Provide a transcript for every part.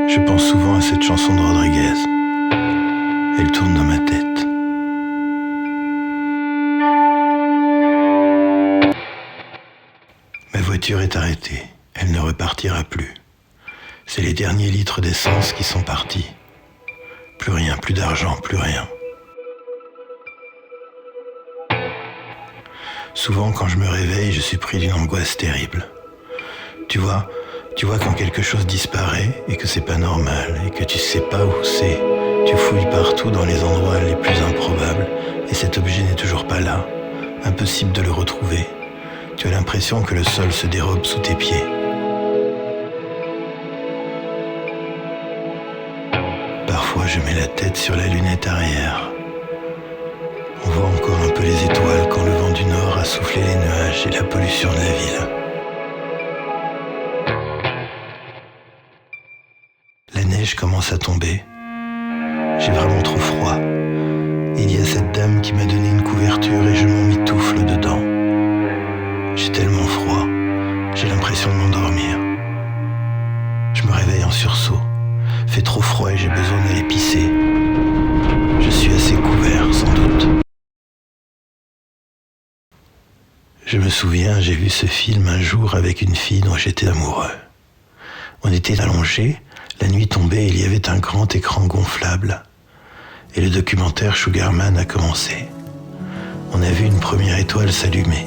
Je pense souvent à cette chanson de Rodriguez. Elle tourne dans ma tête. Ma voiture est arrêtée. Elle ne repartira plus. C'est les derniers litres d'essence qui sont partis. Plus rien, plus d'argent, plus rien. Souvent, quand je me réveille, je suis pris d'une angoisse terrible. Tu vois quand quelque chose disparaît et que c'est pas normal et que tu sais pas où c'est. Tu fouilles partout dans les endroits les plus improbables et cet objet n'est toujours pas là. Impossible de le retrouver. Tu as l'impression que le sol se dérobe sous tes pieds. Parfois, je mets la tête sur la lunette arrière. On voit encore un peu les étoiles quand le vent du nord a soufflé les nuages et la pollution de la ville. La neige commence à tomber. J'ai vraiment trop froid. Il y a cette dame qui m'a donné une couverture et je m'emmitoufle dedans. J'ai tellement froid, j'ai l'impression de m'endormir. Je me réveille en sursaut. Fait trop froid et j'ai besoin d'aller pisser. Je suis assez couvert, sans doute. Je me souviens, j'ai vu ce film un jour avec une fille dont j'étais amoureux. On était allongés, la nuit tombait et il y avait un grand écran gonflable. Et le documentaire Sugarman a commencé. On a vu une première étoile s'allumer.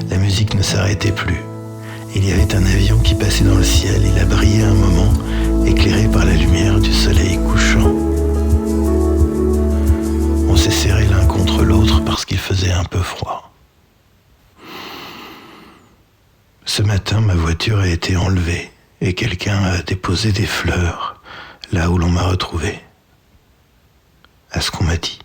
La musique ne s'arrêtait plus. Il y avait un avion qui passait dans le ciel. Il a brillé un moment, éclairé par la lumière du soleil couchant. On s'est serrés l'un contre l'autre parce qu'il faisait un peu froid. Ce matin, ma voiture a été enlevée et quelqu'un a déposé des fleurs là où l'on m'a retrouvé. À ce qu'on m'a dit.